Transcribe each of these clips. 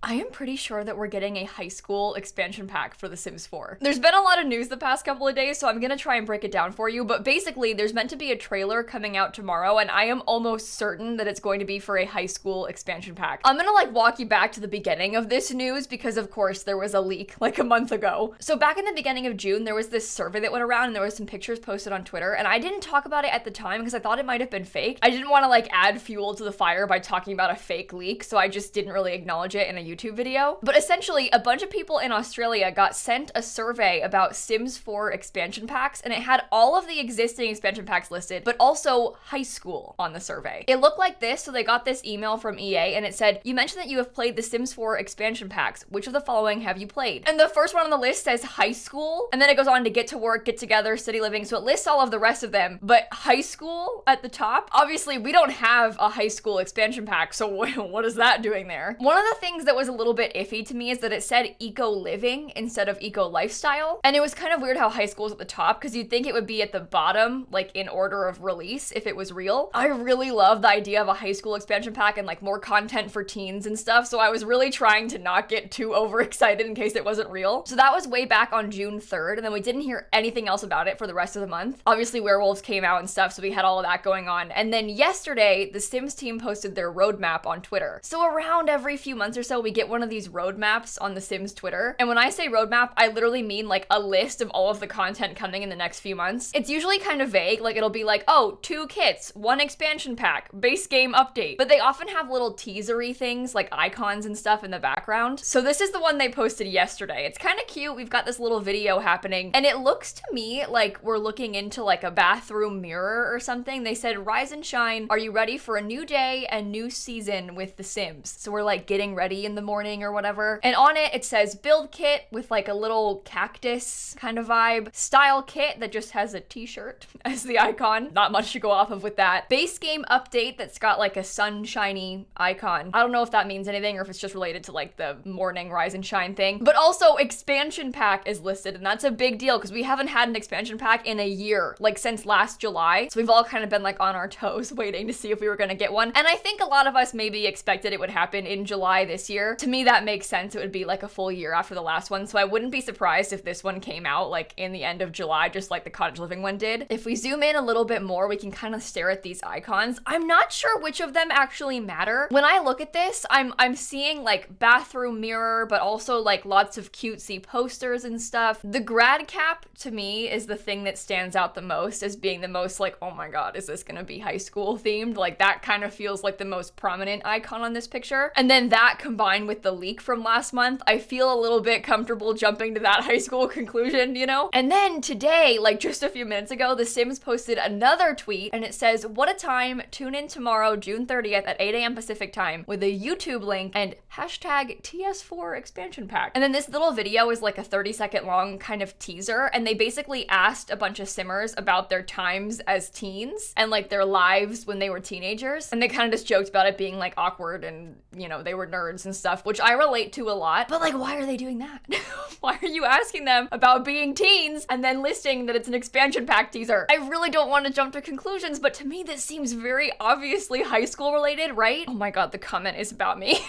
I am pretty sure that we're getting a high school expansion pack for The Sims 4. There's been a lot of news the past couple of days, so I'm gonna try and break it down for you, but basically there's meant to be a trailer coming out tomorrow, and I am almost certain that it's going to be for a high school expansion pack. I'm gonna like walk you back to the beginning of this news because of course there was a leak like a month ago. So back in the beginning of June, there was this survey that went around and there was some pictures posted on Twitter, and I didn't talk about it at the time because I thought it might have been fake. I didn't want to like add fuel to the fire by talking about a fake leak, so I just didn't really acknowledge it in a YouTube video. But essentially, a bunch of people in Australia got sent a survey about Sims 4 expansion packs, and it had all of the existing expansion packs listed, but also high school on the survey. It looked like this, so they got this email from EA, and it said, "You mentioned that you have played the Sims 4 expansion packs. Which of the following have you played?" And the first one on the list says high school, and then it goes on to get to work, get together, city living, so it lists all of the rest of them, but high school at the top? Obviously, we don't have a high school expansion pack, so what is that doing there? One of the things that was a little bit iffy to me is that it said eco living instead of eco lifestyle, and it was kind of weird how high school is at the top because you'd think it would be at the bottom, like in order of release if it was real. I really love the idea of a high school expansion pack and like more content for teens and stuff, so I was really trying to not get too overexcited in case it wasn't real. So that was way back on June 3rd, and then we didn't hear anything else about it for the rest of the month. Obviously werewolves came out and stuff, so we had all of that going on. And then yesterday, the Sims team posted their roadmap on Twitter. So around every few months or so, we get one of these roadmaps on the Sims Twitter. And when I say roadmap, I literally mean like a list of all of the content coming in the next few months. It's usually kind of vague, like it'll be like, oh, 2 kits, 1 expansion pack, base game update. But they often have little teasery things like icons and stuff in the background. So this is the one they posted yesterday. It's kind of cute. We've got this little video happening, and it looks to me like we're looking into like a bathroom mirror or something. They said, "Rise and shine. Are you ready for a new day and new season with The Sims?" So we're like getting ready in the morning or whatever. And on it, it says build kit with like a little cactus kind of vibe. Style kit that just has a t-shirt as the icon. Not much to go off of with that. Base game update that's got like a sunshiny icon. I don't know if that means anything or if it's just related to like the morning rise and shine thing. But also expansion pack is listed, and that's a big deal because we haven't had an expansion pack in a year, like since last July. So we've all kind of been like on our toes waiting to see if we were gonna get one. And I think a lot of us maybe expected it would happen in July this year. To me, that makes sense. It would be like a full year after the last one. So I wouldn't be surprised if this one came out like in the end of July, just like the cottage living one did. If we zoom in a little bit more, we can kind of stare at these icons. I'm not sure which of them actually matter. When I look at this, I'm seeing like bathroom mirror, but also like lots of cutesy posters and stuff. The grad cap to me is the thing that stands out the most as being the most like, oh my god, is this gonna be high school themed? Like that kind of feels like the most prominent icon on this picture. And then that combined with the leak from last month, I feel a little bit comfortable jumping to that high school conclusion, you know? And then today, like just a few minutes ago, The Sims posted another tweet, and it says, "What a time, tune in tomorrow, June 30th at 8 a.m. Pacific time with a YouTube link and hashtag TS4 expansion pack." And then this little video is like a 30-second long kind of teaser, and they basically asked a bunch of Simmers about their times as teens and like their lives when they were teenagers. And they kind of just joked about it being like awkward and, you know, they were nerds and stuff, which I relate to a lot. But like, why are they doing that? Why are you asking them about being teens and then listing that it's an expansion pack teaser? I really don't want to jump to conclusions, but to me this seems very obviously high school related, right? Oh my god, the comment is about me.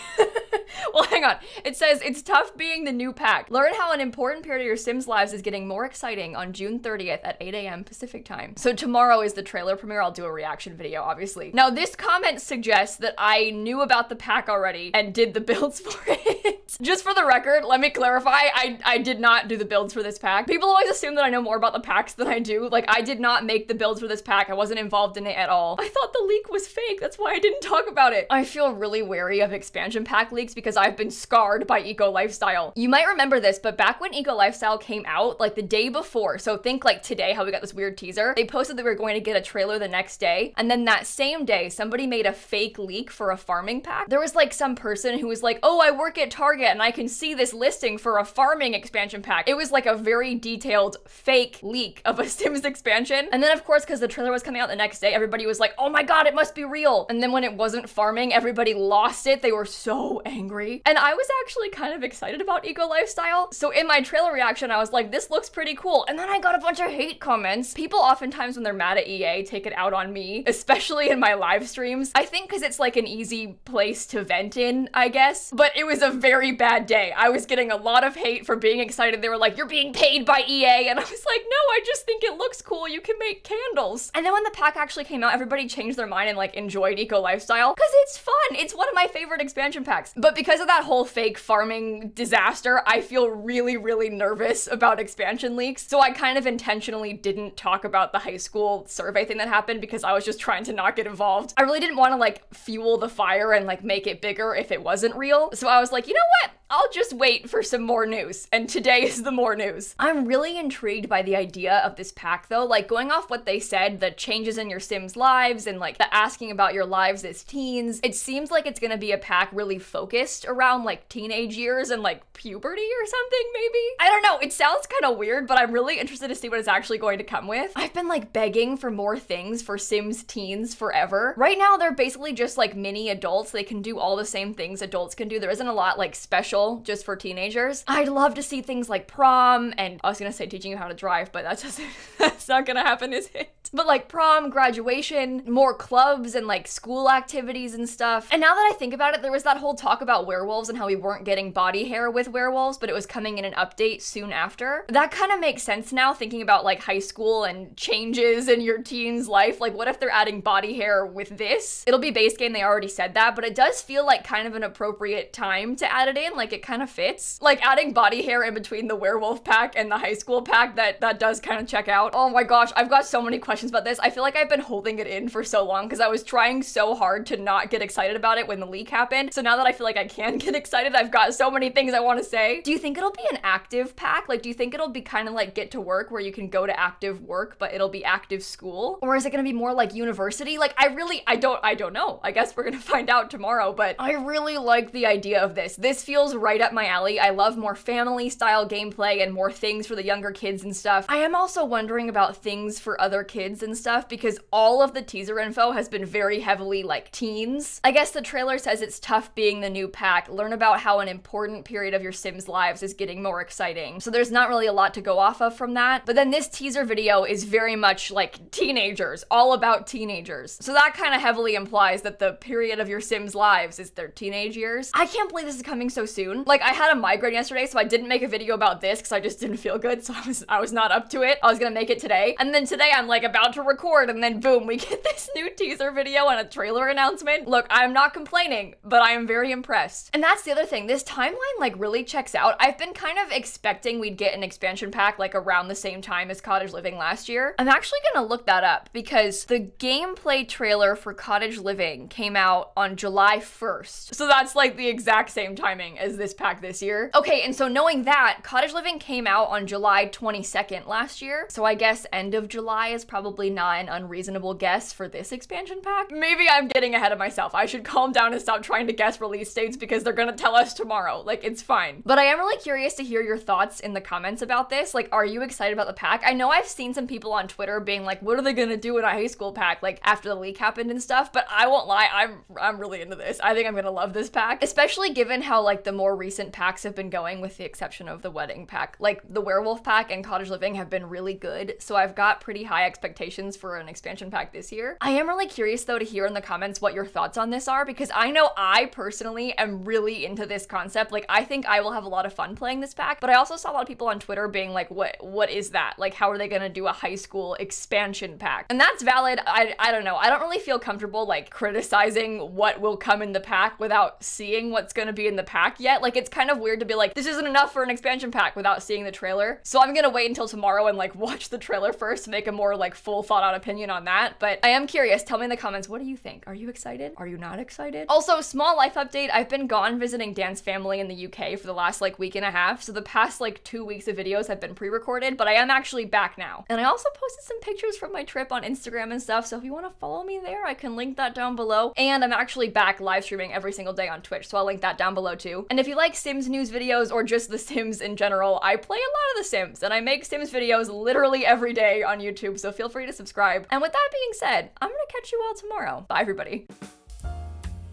Well, hang on. It says, "It's tough being the new pack. Learn how an important period of your Sims lives is getting more exciting on June 30th at 8 a.m. Pacific time." So tomorrow is the trailer premiere. I'll do a reaction video, obviously. Now, this comment suggests that I knew about the pack already and did the builds for it. Just for the record, let me clarify, I did not do the builds for this pack. People always assume that I know more about the packs than I do. Like, I did not make the builds for this pack. I wasn't involved in it at all. I thought the leak was fake. That's why I didn't talk about it. I feel really wary of expansion pack leaks because I've been scarred by Eco Lifestyle. You might remember this, but back when Eco Lifestyle came out, like the day before, so think like today, how we got this weird teaser, they posted that we were going to get a trailer the next day, and then that same day, somebody made a fake leak for a farming pack. There was like some person who was like, "Oh, I work at Target and I can see this listing for a farming expansion pack." It was like a very detailed fake leak of a Sims expansion. And then of course, because the trailer was coming out the next day, everybody was like, "Oh my god, it must be real." And then when it wasn't farming, everybody lost it. They were so angry. And I was actually kind of excited about Eco Lifestyle. So in my trailer reaction, I was like, this looks pretty cool. And then I got a bunch of hate comments. People oftentimes when they're mad at EA take it out on me, especially in my live streams. I think because it's like an easy place to vent in, I guess. But it was a very very bad day. I was getting a lot of hate for being excited. They were like, you're being paid by EA. And I was like, no, I just think it looks cool. You can make candles. And then when the pack actually came out, everybody changed their mind and like enjoyed Eco Lifestyle because it's fun. It's one of my favorite expansion packs. But because of that whole fake farming disaster, I feel really, really nervous about expansion leaks. So I kind of intentionally didn't talk about the high school survey thing that happened because I was just trying to not get involved. I really didn't want to like fuel the fire and like make it bigger if it wasn't real. So I was like, you know what? I'll just wait for some more news. And today is the more news. I'm really intrigued by the idea of this pack though. Like going off what they said, the changes in your Sims lives and like the asking about your lives as teens, it seems like it's gonna be a pack really focused around like teenage years and like puberty or something maybe. I don't know, it sounds kind of weird, but I'm really interested to see what it's actually going to come with. I've been like begging for more things for Sims teens forever. Right now they're basically just like mini adults. They can do all the same things adults can do. There isn't a lot like special just for teenagers. I'd love to see things like prom, and I was gonna say teaching you how to drive, but that's not gonna happen, is it? But like prom, graduation, more clubs and like school activities and stuff. And now that I think about it, there was that whole talk about werewolves and how we weren't getting body hair with werewolves, but it was coming in an update soon after. That kind of makes sense now, thinking about like high school and changes in your teen's life. Like what if they're adding body hair with this? It'll be base game, they already said that, but it does feel like kind of an appropriate time to add it in. Like it kind of fits. Like adding body hair in between the werewolf pack and the high school pack, that does kind of check out. Oh my gosh, I've got so many questions about this. I feel like I've been holding it in for so long because I was trying so hard to not get excited about it when the leak happened. So now that I feel like I can get excited, I've got so many things I want to say. Do you think it'll be an active pack? Like, do you think it'll be kind of like Get to Work where you can go to active work, but it'll be active school? Or is it going to be more like university? Like, I don't know. I guess we're going to find out tomorrow, but I really like the idea of this. This feels right up my alley. I love more family style gameplay and more things for the younger kids and stuff. I am also wondering about things for other kids and stuff because all of the teaser info has been very heavily like teens. I guess the trailer says it's tough being the new pack. Learn about how an important period of your Sims lives is getting more exciting. So there's not really a lot to go off of from that. But then this teaser video is very much like teenagers, all about teenagers. So that kind of heavily implies that the period of your Sims lives is their teenage years. I can't believe this is coming so soon. Like I had a migraine yesterday, so I didn't make a video about this because I just didn't feel good. So I was not up to it. I was gonna make it today. And then today I'm like about to record and then boom, we get this new teaser video and a trailer announcement. Look, I'm not complaining, but I am very impressed. And that's the other thing. This timeline like really checks out. I've been kind of expecting we'd get an expansion pack like around the same time as Cottage Living last year. I'm actually gonna look that up because the gameplay trailer for Cottage Living came out on July 1st. So that's like the exact same timing as this pack this year. Okay, and so knowing that, Cottage Living came out on July 22nd last year. So I guess end of July is probably not an unreasonable guess for this expansion pack. Maybe I'm getting ahead of myself. I should calm down and stop trying to guess release dates because they're gonna tell us tomorrow. Like, it's fine. But I am really curious to hear your thoughts in the comments about this. Like, are you excited about the pack? I know I've seen some people on Twitter being like, what are they gonna do in a high school pack? Like, after the leak happened and stuff. But I won't lie, I'm really into this. I think I'm gonna love this pack, especially given how like the more recent packs have been going with the exception of the wedding pack. Like the werewolf pack and Cottage Living have been really good. So I've got pretty high expectations for an expansion pack this year. I am really curious though to hear in the comments what your thoughts on this are because I know I personally am really into this concept. Like I think I will have a lot of fun playing this pack, but I also saw a lot of people on Twitter being like, what is that? Like how are they gonna do a high school expansion pack? And that's valid. I don't know. I don't really feel comfortable like criticizing what will come in the pack without seeing what's gonna be in the pack yet. Like it's kind of weird to be like, this isn't enough for an expansion pack without seeing the trailer. So I'm gonna wait until tomorrow and like watch the trailer first to make a more like full thought out opinion on that. But I am curious. Tell me in the comments, what do you think? Are you excited? Are you not excited? Also, small life update. I've been gone visiting Dan's family in the UK for the last like week and a half. So the past like 2 weeks of videos have been pre-recorded, but I am actually back now. And I also posted some pictures from my trip on Instagram and stuff. So if you want to follow me there, I can link that down below. And I'm actually back live streaming every single day on Twitch. So I'll link that down below too. And if you like Sims news videos or just The Sims in general, I play a lot of The Sims and I make Sims videos literally every day on YouTube. So feel free to subscribe. And with that being said, I'm gonna catch you all tomorrow. Bye everybody.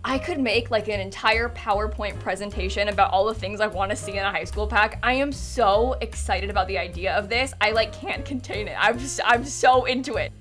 I could make like an entire PowerPoint presentation about all the things I want to see in a high school pack. I am so excited about the idea of this. I like can't contain it. I'm so into it.